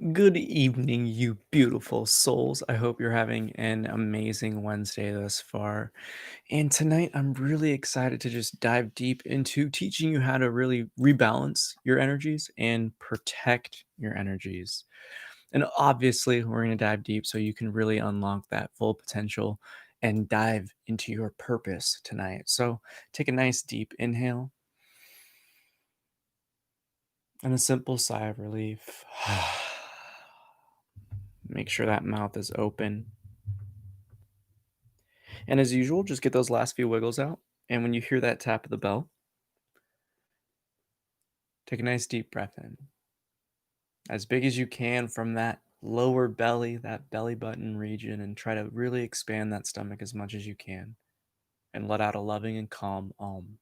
Good evening, you beautiful souls. I hope you're having an amazing Wednesday thus far. And tonight, I'm really excited to just dive deep into teaching you how to really rebalance your energies and protect your energies. And obviously, we're going to dive deep so you can really unlock that full potential and dive into your purpose tonight. So, take a nice deep inhale and a simple sigh of relief. Make sure that mouth is open. And as usual, just get those last few wiggles out. And when you hear that tap of the bell, take a nice deep breath in. As big as you can from that lower belly, that belly button region, and try to really expand that stomach as much as you can. And let out a loving and calm om.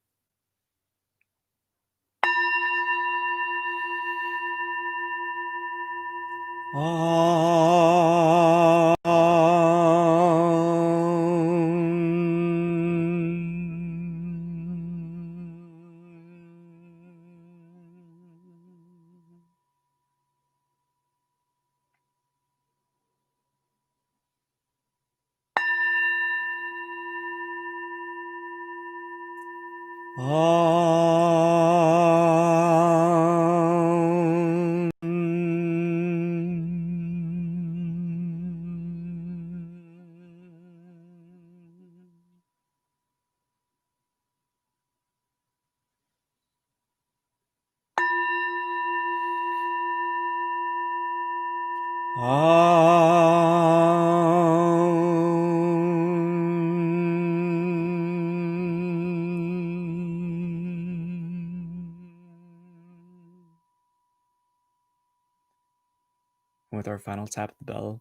With our final tap of the bell,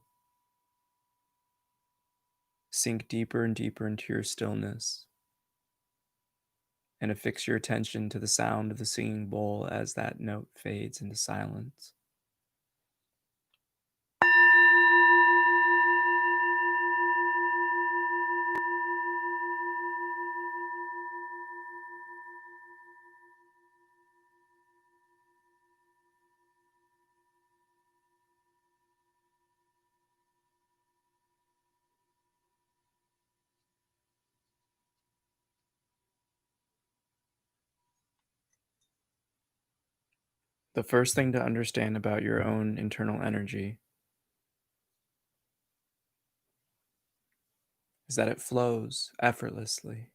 sink deeper and deeper into your stillness and affix your attention to the sound of the singing bowl as that note fades into silence. The first thing to understand about your own internal energy is that it flows effortlessly,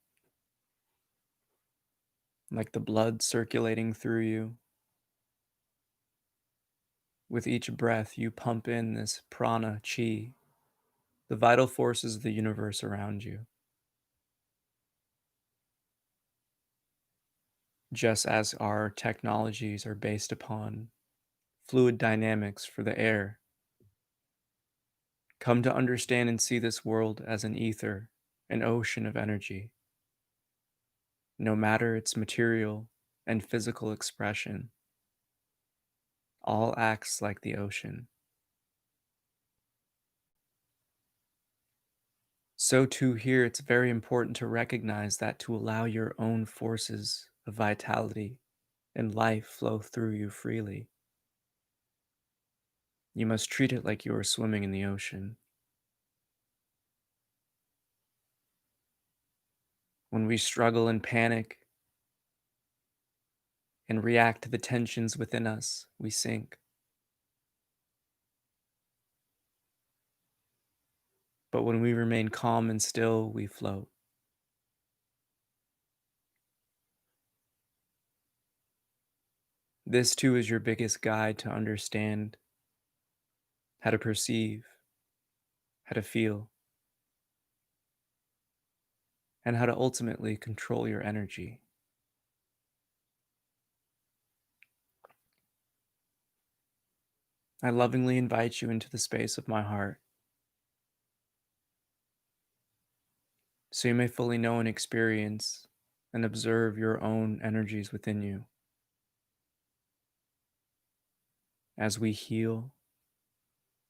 like the blood circulating through you. With each breath, you pump in this prana, chi, the vital forces of the universe around you. Just as our technologies are based upon fluid dynamics for the air, come to understand and see this world as an ether, an ocean of energy. No matter its material and physical expression, all acts like the ocean. So, too, here it's very important to recognize that to allow your own forces of vitality and life flow through you freely, you must treat it like you are swimming in the ocean. When we struggle and panic and react to the tensions within us, we sink. But when we remain calm and still, we float. This too is your biggest guide to understand how to perceive, how to feel, and how to ultimately control your energy. I lovingly invite you into the space of my heart so you may fully know and experience and observe your own energies within you as we heal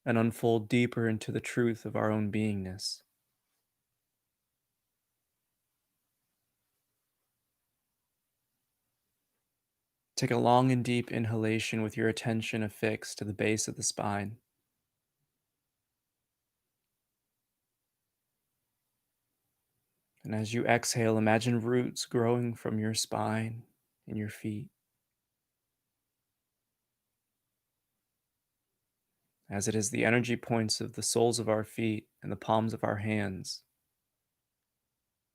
and unfold deeper into the truth of our own beingness. Take a long and deep inhalation with your attention affixed to the base of the spine. And as you exhale, imagine roots growing from your spine and your feet, as it is the energy points of the soles of our feet and the palms of our hands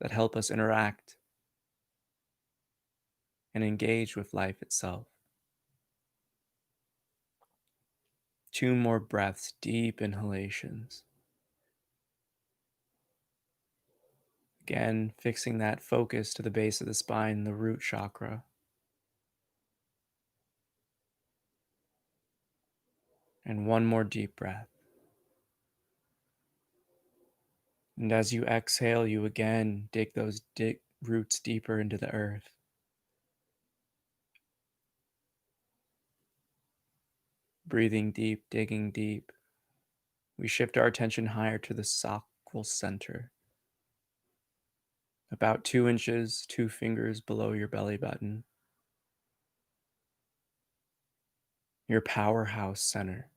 that help us interact and engage with life itself. 2 more breaths, deep inhalations. Again, fixing that focus to the base of the spine, the root chakra. And 1 more deep breath. And as you exhale, you again dig those roots deeper into the earth. Breathing deep, digging deep. We shift our attention higher to the sacral center, about 2 inches, 2 fingers below your belly button, your powerhouse center,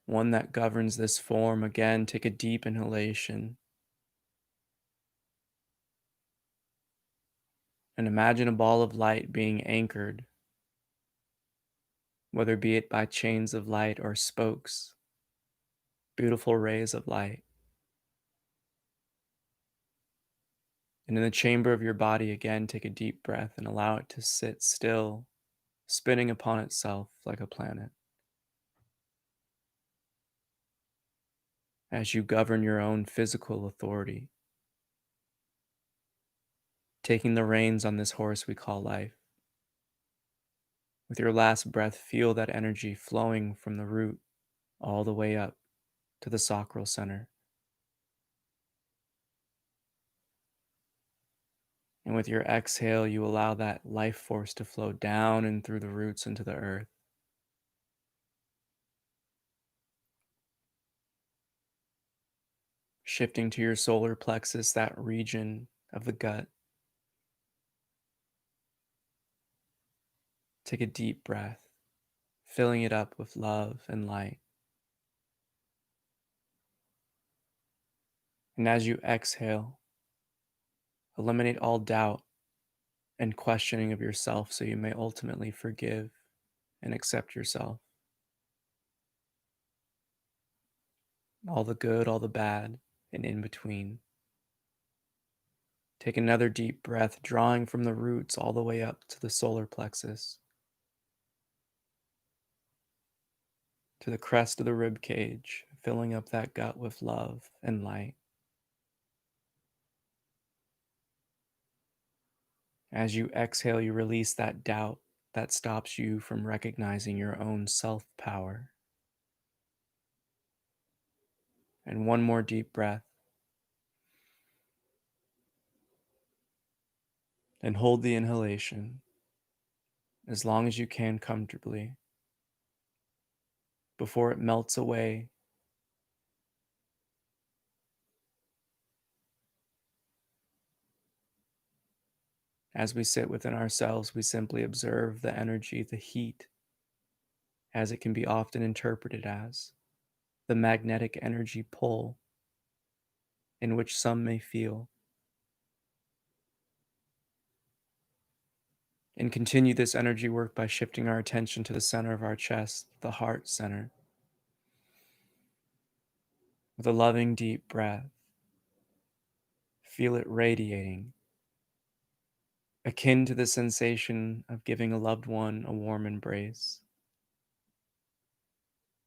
one that governs this form. Again, take a deep inhalation and imagine a ball of light being anchored, whether be it by chains of light or spokes, beautiful rays of light. And in the chamber of your body, again, take a deep breath and allow it to sit still, spinning upon itself like a planet. As you govern your own physical authority, taking the reins on this horse we call life. With your last breath, feel that energy flowing from the root all the way up to the sacral center. And with your exhale, you allow that life force to flow down and through the roots into the earth. Shifting to your solar plexus, that region of the gut. Take a deep breath, filling it up with love and light. And as you exhale, eliminate all doubt and questioning of yourself so you may ultimately forgive and accept yourself. All the good, all the bad, and in between. Take another deep breath, drawing from the roots all the way up to the solar plexus, to the crest of the rib cage, filling up that gut with love and light. As you exhale, you release that doubt that stops you from recognizing your own self power. And 1 more deep breath. And hold the inhalation as long as you can comfortably before it melts away. As we sit within ourselves, we simply observe the energy, the heat, as it can be often interpreted as the magnetic energy pull in which some may feel. And continue this energy work by shifting our attention to the center of our chest, the heart center. With a loving, deep breath, feel it radiating, akin to the sensation of giving a loved one a warm embrace,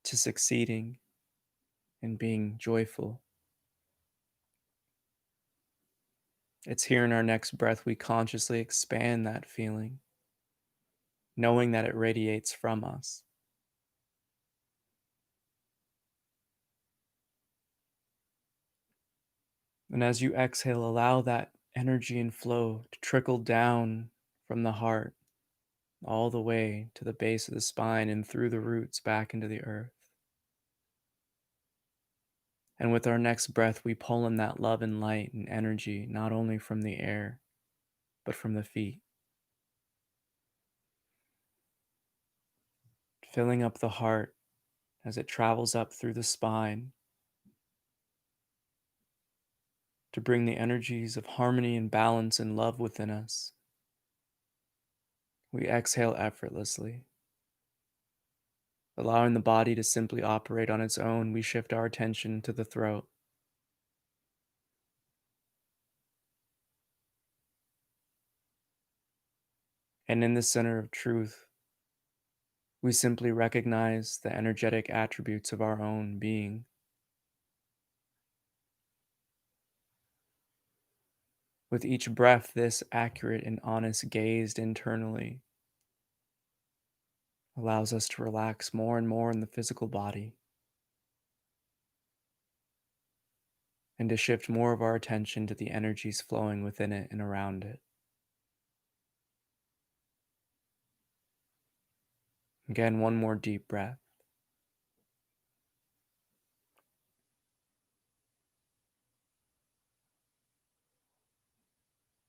to succeeding and being joyful. It's here in our next breath we consciously expand that feeling, knowing that it radiates from us. And as you exhale, allow that energy and flow to trickle down from the heart all the way to the base of the spine and through the roots back into the earth. And with our next breath, we pull in that love and light and energy, not only from the air, but from the feet. filling up the heart as it travels up through the spine to bring the energies of harmony and balance and love within us. We exhale effortlessly. Allowing the body to simply operate on its own, we shift our attention to the throat. And in the center of truth, we simply recognize the energetic attributes of our own being. With each breath, this accurate and honest gaze internally allows us to relax more and more in the physical body and to shift more of our attention to the energies flowing within it and around it. Again, one more deep breath.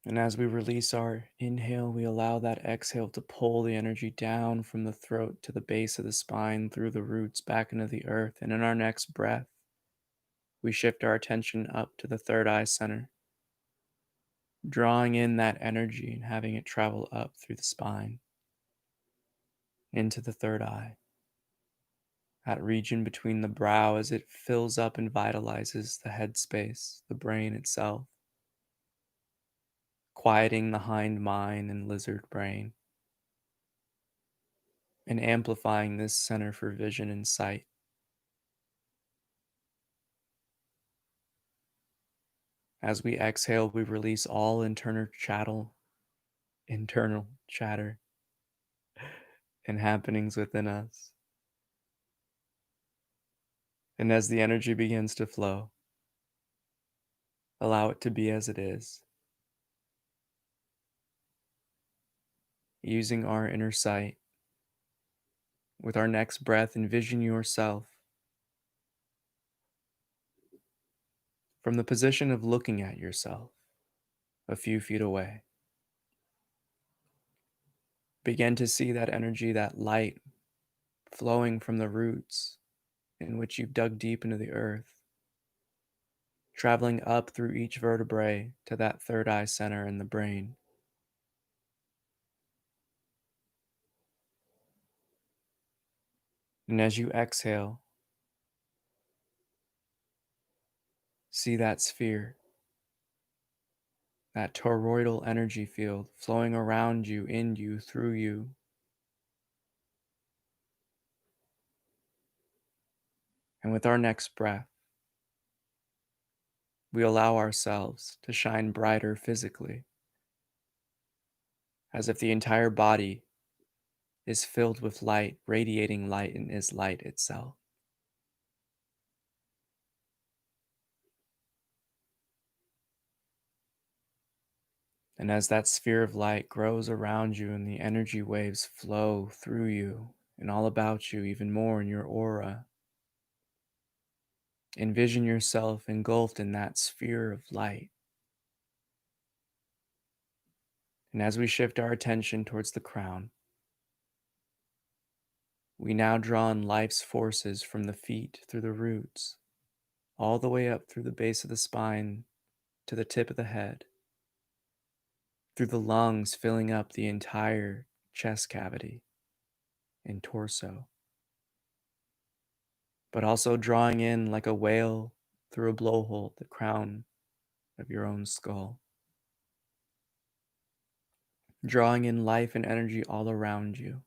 And as we release our inhale, we allow that exhale to pull the energy down from the throat to the base of the spine, through the roots, back into the earth. And in our next breath, we shift our attention up to the third eye center, drawing in that energy and having it travel up through the spine, into the third eye, that region between the brow as it fills up and vitalizes the head space, the brain itself, quieting the hind mind and lizard brain, and amplifying this center for vision and sight. As we exhale, we release all internal chatter and happenings within us. And as the energy begins to flow, allow it to be as it is. Using our inner sight, with our next breath, envision yourself from the position of looking at yourself a few feet away. Begin to see that energy, that light flowing from the roots in which you've dug deep into the earth, traveling up through each vertebrae to that third eye center in the brain. And as you exhale, see that sphere, that toroidal energy field flowing around you, in you, through you. And with our next breath, we allow ourselves to shine brighter physically, as if the entire body is filled with light, radiating light, and is light itself. And as that sphere of light grows around you and the energy waves flow through you and all about you, even more in your aura, envision yourself engulfed in that sphere of light. And as we shift our attention towards the crown, we now draw in life's forces from the feet through the roots, all the way up through the base of the spine to the tip of the head, through the lungs filling up the entire chest cavity and torso, but also drawing in like a whale through a blowhole the crown of your own skull, drawing in life and energy all around you.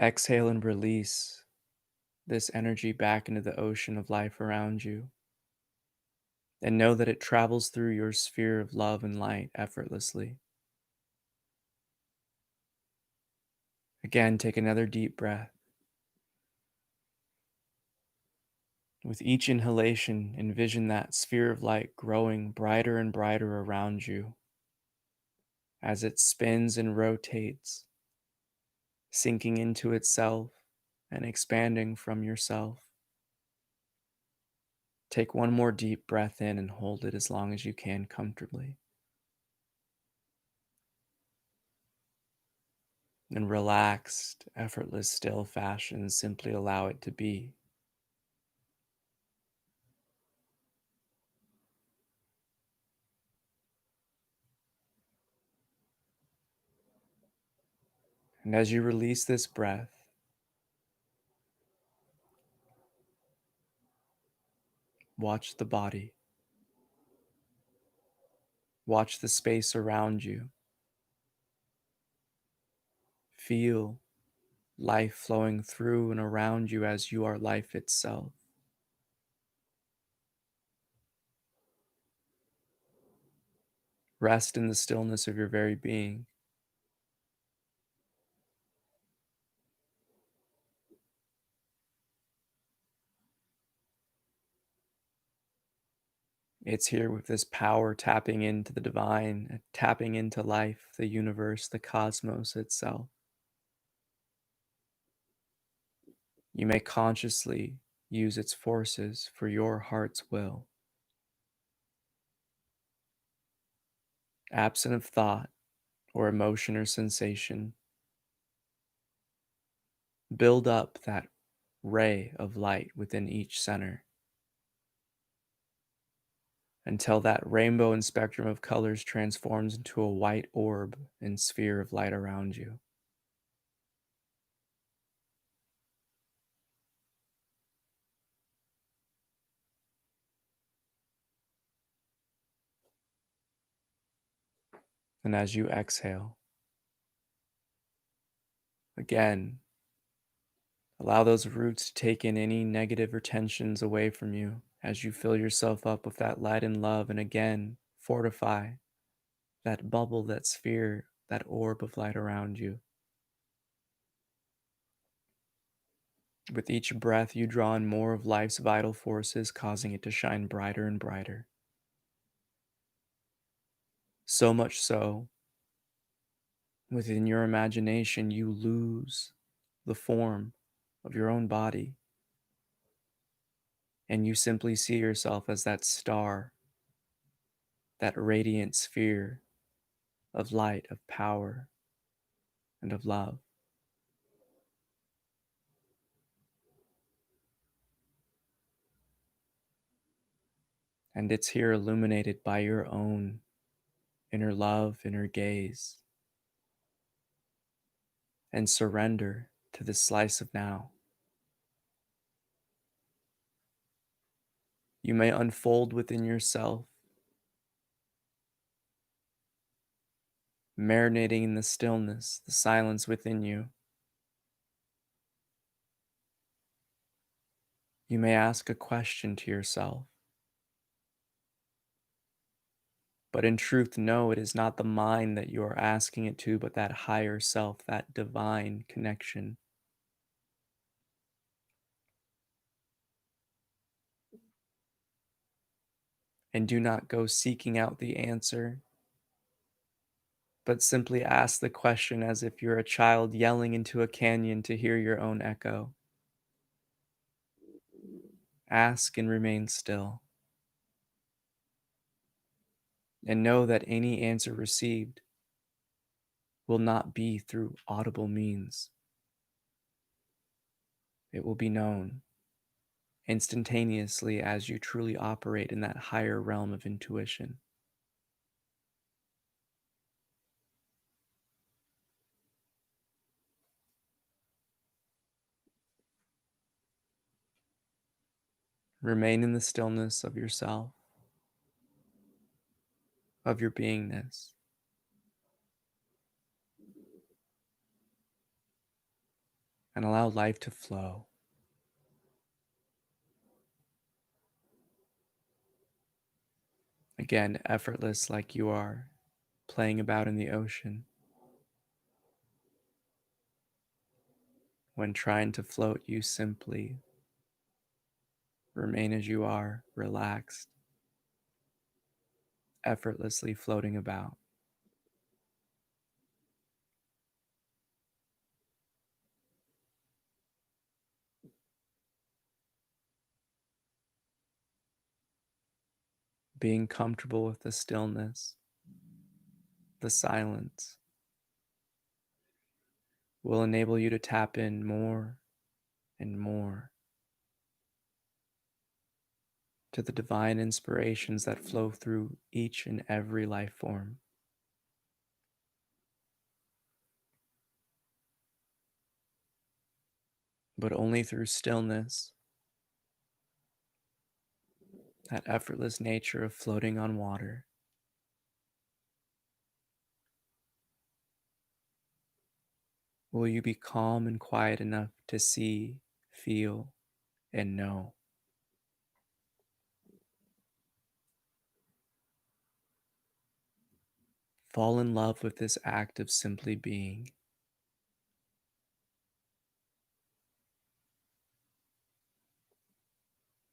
Exhale and release this energy back into the ocean of life around you, and know that it travels through your sphere of love and light effortlessly. Again, take another deep breath. With each inhalation, envision that sphere of light growing brighter and brighter around you as it spins and rotates, sinking into itself and expanding from yourself. Take one more deep breath in and hold it as long as you can comfortably. In relaxed, effortless, still fashion, simply allow it to be. And as you release this breath, watch the body, watch the space around you, feel life flowing through and around you as you are life itself. Rest in the stillness of your very being. It's here with this power tapping into the divine, tapping into life, the universe, the cosmos itself. You may consciously use its forces for your heart's will. Absent of thought or emotion or sensation, build up that ray of light within each center until that rainbow and spectrum of colors transforms into a white orb and sphere of light around you. And as you exhale, again, allow those roots to take in any negative or tensions away from you as you fill yourself up with that light and love, and again, fortify that bubble, that sphere, that orb of light around you. With each breath, you draw in more of life's vital forces, causing it to shine brighter and brighter. So much so, within your imagination, you lose the form of your own body, and you simply see yourself as that star, that radiant sphere of light, of power, and of love. And it's here illuminated by your own inner love, inner gaze, and surrender to this slice of now. You may unfold within yourself, marinating in the stillness, the silence within you. You may ask a question to yourself, but in truth, know it is not the mind that you are asking it to, but that higher self, that divine connection. And do not go seeking out the answer, but simply ask the question as if you're a child yelling into a canyon to hear your own echo. Ask and remain still, and know that any answer received will not be through audible means. It will be known instantaneously as you truly operate in that higher realm of intuition. Remain in the stillness of yourself, of your beingness, and allow life to flow. Again, effortless like you are playing about in the ocean. When trying to float, you simply remain as you are, relaxed, effortlessly floating about, being comfortable with the stillness, the silence, will enable you to tap in more and more to the divine inspirations that flow through each and every life form. But only through stillness, that effortless nature of floating on water, will you be calm and quiet enough to see, feel, and know. Fall in love with this act of simply being,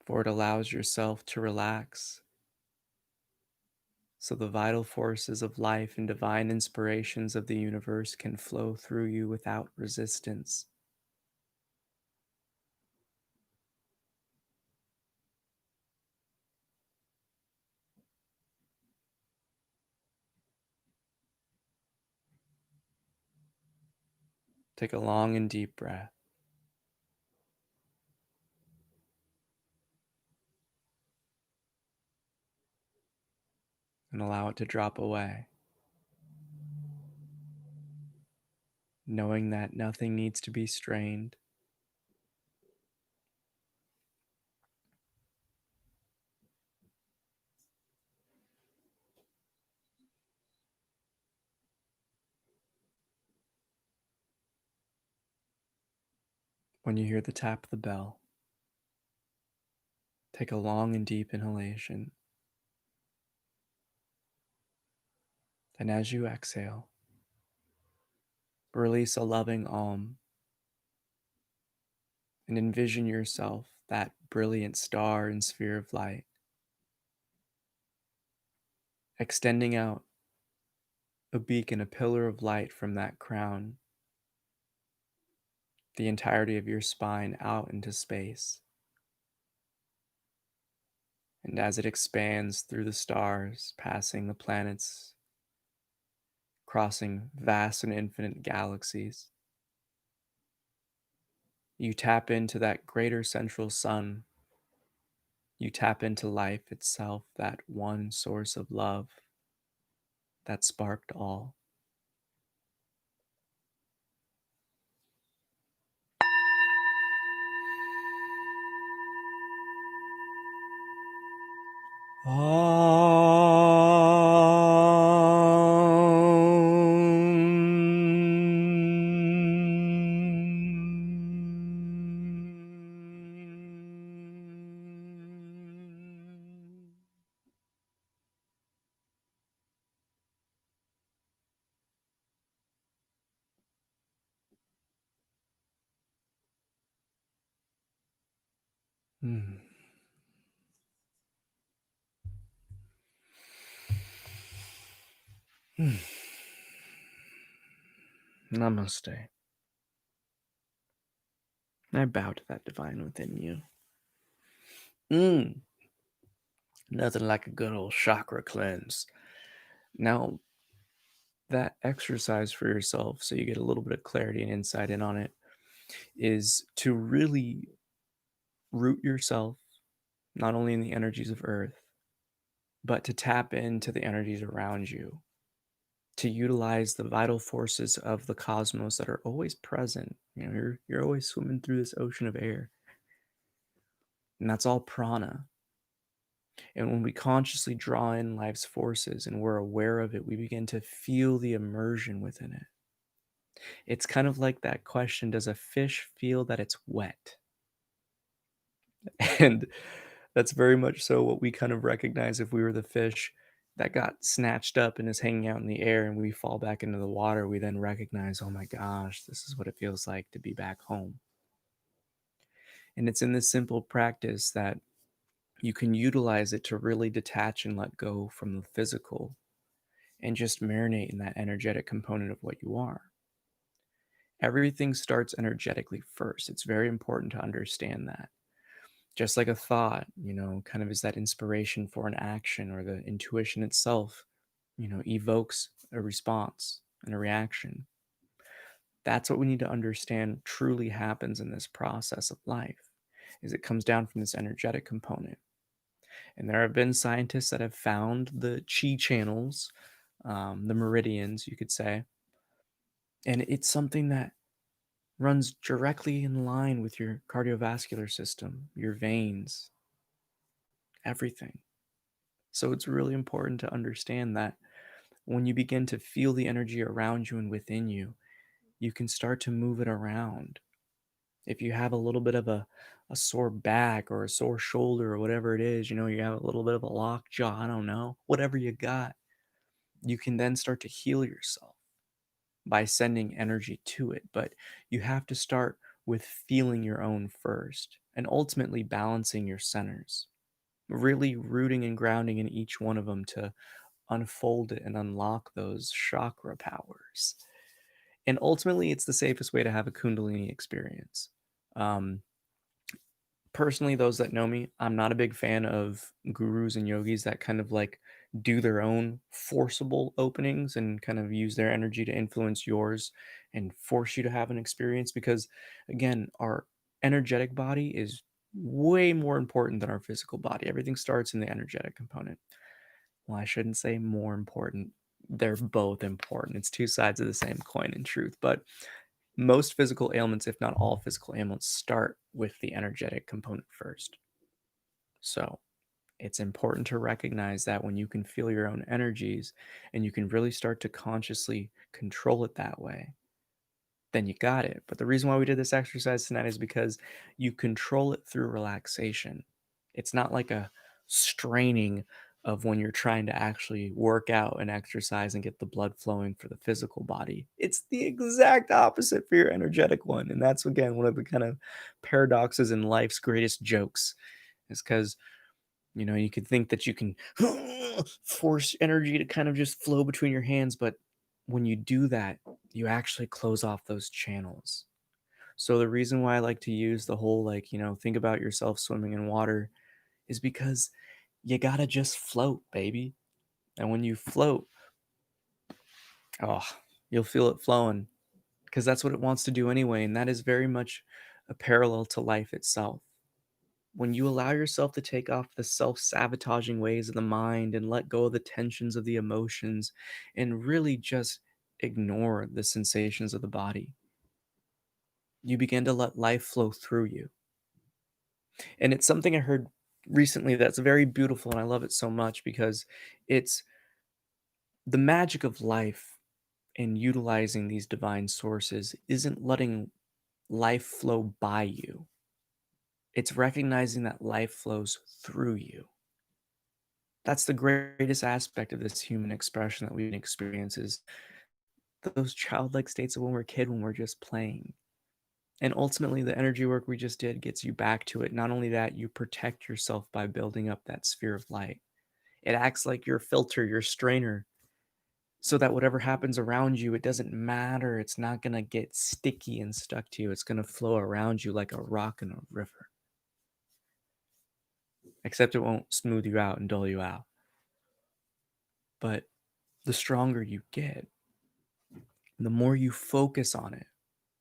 for it allows yourself to relax so the vital forces of life and divine inspirations of the universe can flow through you without resistance. Take a long and deep breath and allow it to drop away, knowing that nothing needs to be strained. When you hear the tap of the bell, take a long and deep inhalation. And as you exhale, release a loving and envision yourself that brilliant star and sphere of light, extending out a beacon, a pillar of light from that crown, the entirety of your spine out into space. And as it expands through the stars, passing the planets, crossing vast and infinite galaxies, you tap into that greater central sun. You tap into life itself, that one source of love that sparked all. Hmm. Namaste. I bow to that divine within you. Nothing like a good old chakra cleanse. Now, that exercise for yourself, so you get a little bit of clarity and insight in on it, is to really root yourself not only in the energies of Earth, but to tap into the energies around you, to utilize the vital forces of the cosmos that are always present. You're always swimming through this ocean of air, and that's all prana. And when we consciously draw in life's forces and we're aware of it, we begin to feel the immersion within it. It's kind of like that question, does a fish feel that it's wet? And that's very much so what we kind of recognize if we were the fish that got snatched up and is hanging out in the air and we fall back into the water. We then recognize, oh my gosh, this is what it feels like to be back home. And it's in this simple practice that you can utilize it to really detach and let go from the physical and just marinate in that energetic component of what you are. Everything starts energetically first. It's very important to understand that. Just like a thought, kind of is that inspiration for an action, or the intuition itself, evokes a response and a reaction. That's what we need to understand truly happens in this process of life, is it comes down from this energetic component. And there have been scientists that have found the chi channels, the meridians, you could say, and it's something that runs directly in line with your cardiovascular system, your veins, everything. So it's really important to understand that when you begin to feel the energy around you and within you, you can start to move it around. If you have a little bit of a sore back or a sore shoulder or whatever it is, you have a little bit of a locked jaw, I don't know, whatever you got, you can then start to heal yourself by sending energy to it. But you have to start with feeling your own first and ultimately balancing your centers, really rooting and grounding in each one of them to unfold it and unlock those chakra powers. And ultimately, it's the safest way to have a Kundalini experience. Um, Personally, those that know me, I'm not a big fan of gurus and yogis that kind of like do their own forcible openings and kind of use their energy to influence yours and force you to have an experience because, again, our energetic body is way more important than our physical body. Everything starts in the energetic component. Well, I shouldn't say more important. They're both important. It's two sides of the same coin in truth. But most physical ailments, if not all physical ailments, start with the energetic component first. So it's important to recognize that when you can feel your own energies and you can really start to consciously control it that way, then you got it. But the reason why we did this exercise tonight is because you control it through relaxation. It's not like a straining of when you're trying to actually work out and exercise and get the blood flowing for the physical body. It's the exact opposite for your energetic one. And that's, again, one of the kind of paradoxes in life's greatest jokes, is because you could think that you can force energy to kind of just flow between your hands, but when you do that, you actually close off those channels. So the reason why I like to use the whole think about yourself swimming in water is because you gotta just float, baby. And when you float, oh, you'll feel it flowing because that's what it wants to do anyway. And that is very much a parallel to life itself. When you allow yourself to take off the self sabotaging ways of the mind and let go of the tensions of the emotions and really just ignore the sensations of the body, you begin to let life flow through you. And it's something I heard recently that's very beautiful, and I love it so much because it's the magic of life and utilizing these divine sources isn't letting life flow by you. It's recognizing that life flows through you. That's the greatest aspect of this human expression that we can experience is those childlike states of when we're a kid, when we're just playing. And ultimately, the energy work we just did gets you back to it. Not only that, you protect yourself by building up that sphere of light. It acts like your filter, your strainer, so that whatever happens around you, it doesn't matter. It's not going to get sticky and stuck to you. It's going to flow around you like a rock in a river, except it won't smooth you out and dull you out. But the stronger you get, the more you focus on it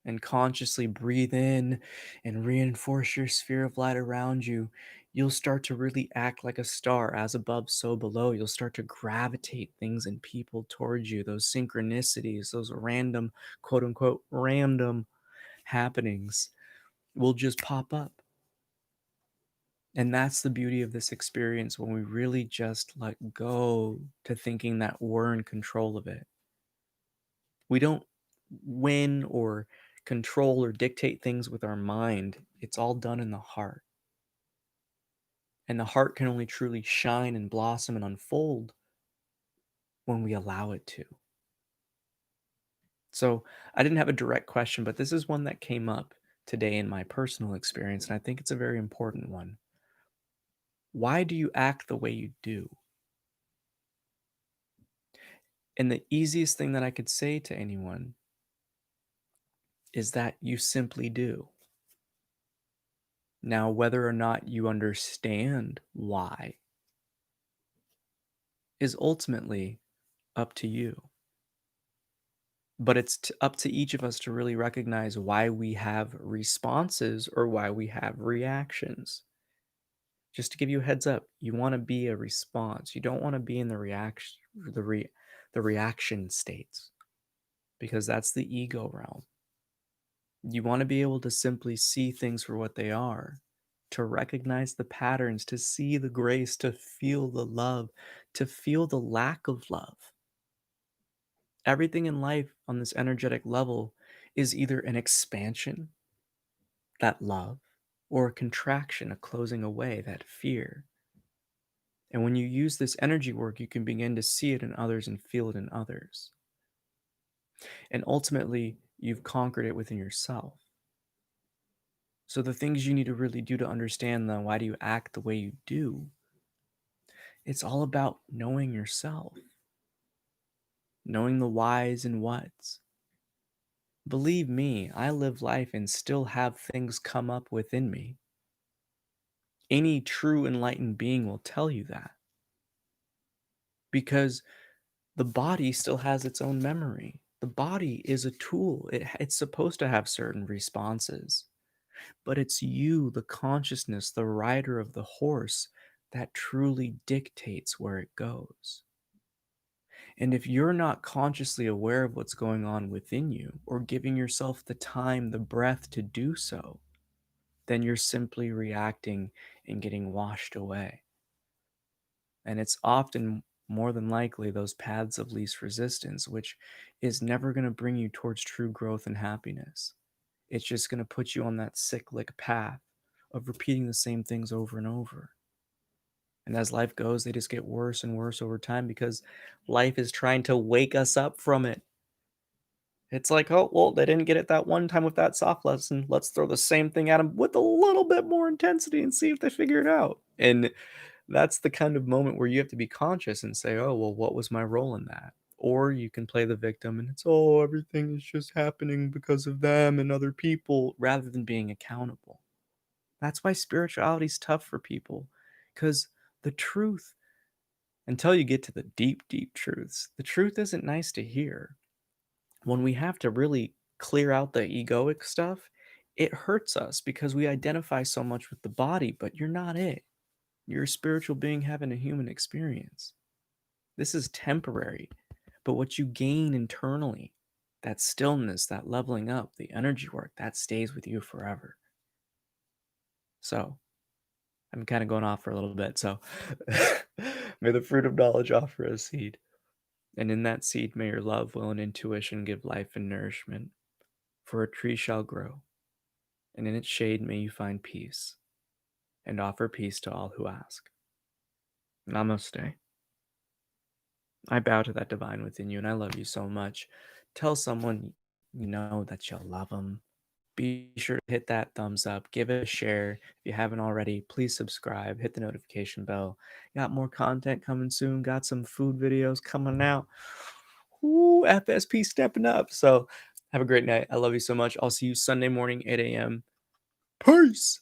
and consciously breathe in and reinforce your sphere of light around you, you'll start to really act like a star, as above, so below. You'll start to gravitate things and people towards you, those synchronicities, those random, quote unquote, random happenings will just pop up. And that's the beauty of this experience when we really just let go to thinking that we're in control of it. We don't win or control or dictate things with our mind. It's all done in the heart. And the heart can only truly shine and blossom and unfold when we allow it to. So I didn't have a direct question, but this is one that came up today in my personal experience, and I think it's a very important one. Why do you act the way you do? And the easiest thing that I could say to anyone is that you simply do. Now, whether or not you understand why is ultimately up to you. But it's up to each of us to really recognize why we have responses or why we have reactions. Just to give you a heads up, you want to be a response. You don't want to be in the reaction states, because that's the ego realm. You want to be able to simply see things for what they are, to recognize the patterns, to see the grace, to feel the love, to feel the lack of love. Everything in life on this energetic level is either an expansion, that love, or a contraction, a closing away, that fear. And when you use this energy work, you can begin to see it in others and feel it in others. And ultimately, you've conquered it within yourself. So the things you need to really do to understand the why do you act the way you do, it's all about knowing yourself, knowing the whys and whats. Believe me, I live life and still have things come up within me. Any true enlightened being will tell you that, because the body still has its own memory. The body is a tool. It's supposed to have certain responses, but it's you, the consciousness, the rider of the horse, that truly dictates where it goes. And if you're not consciously aware of what's going on within you, or giving yourself the time, the breath to do so, then you're simply reacting and getting washed away. And it's often more than likely those paths of least resistance, which is never going to bring you towards true growth and happiness. It's just going to put you on that cyclic path of repeating the same things over and over. And as life goes, they just get worse and worse over time, because life is trying to wake us up from it. It's like, oh, well, they didn't get it that one time with that soft lesson. Let's throw the same thing at them with a little bit more intensity and see if they figure it out. And that's the kind of moment where you have to be conscious and say, oh, well, what was my role in that? Or you can play the victim and it's, oh, everything is just happening because of them and other people, rather than being accountable. That's why spirituality is tough for people, because the truth, until you get to the deep, deep truths, the truth isn't nice to hear. When we have to really clear out the egoic stuff, it hurts us because we identify so much with the body, but you're not it. You're a spiritual being having a human experience. This is temporary, but what you gain internally, that stillness, that leveling up, the energy work, that stays with you forever. So, I'm kind of going off for a little bit. So, may the fruit of knowledge offer a seed. And in that seed, may your love, will, and intuition give life and nourishment. For a tree shall grow, and in its shade may you find peace, and offer peace to all who ask. Namaste. I bow to that divine within you, and I love you so much. Tell someone you know that you'll love them. Be sure to hit that thumbs up, give it a share. If you haven't already, please subscribe, hit the notification bell. Got more content coming soon, got some food videos coming out. Ooh, FSP stepping up. So have a great night. I love you so much. I'll see you Sunday morning, 8 a.m. Peace.